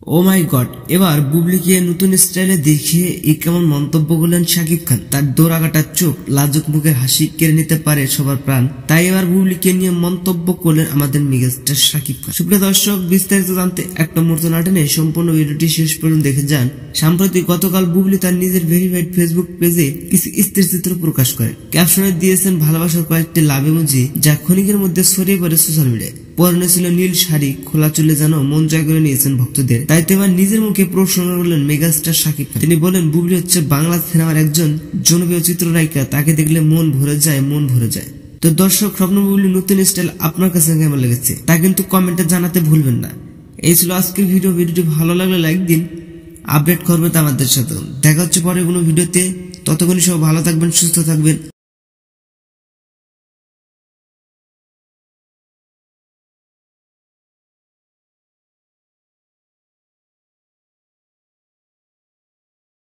ও মাই god, এবার বুবলিকে নতুন স্টাইলে দেখিয়ে কেমন মন্তব্য করলেন শাকিব খান। তার দোরাকাটার চোখ, লাজুক মুখের হাসি কেড়ে নিতে পারে সবার প্রাণ, তাই এবার বুবলিকে নিয়ে মন্তব্য করলেন আমাদের মেগাস্টার শাকিব খান। সুপ্রিয় দর্শক, বিস্তারিত জানতে একটা মুহূর্ত না টেনে সম্পূর্ণ ভিডিওটি শেষ পর্যন্ত দেখে যান। সাম্প্রতিক গতকাল বুবলি তার নিজের ভেরিফাইড ফেসবুক পেজে কিছু স্থির চিত্র প্রকাশ করে ক্যাপশনে দিয়েছেন ভালোবাসার কয়েকটি লাভ ইমোজি, যা ক্ষণিকের মধ্যে ছড়িয়ে পড়ে সোশ্যাল মিডিয়ায়। পরনে ছিল নীল শাড়ি, খোলা চুলে যেন মন জয় করে নিয়েছেন ভক্তদের। তাই তো এবার নিজের মুখে প্রশংসা করলেন মেগাস্টার শাকিব খান। তিনি বলেন, বুবলি হচ্ছে বাংলা সিনেমার একজন জনপ্রিয় চিত্রনায়িকা, তাকে দেখলে মন ভরে যায়, মন ভরে যায়। তো দর্শক, স্বপ্ন বুবলির নতুন স্টাইল আপনার কাছে কেমন লেগেছে তা কিন্তু কমেন্টে জানাতে ভুলবেন না। এই ছিল আজকের ভিডিওটি ভালো লাগলে লাইক দিন, আপডেট করবেন আমাদের সাথে। দেখা হচ্ছে পরে কোনো ভিডিওতে, ততক্ষণ সব ভালো থাকবেন, সুস্থ থাকবেন।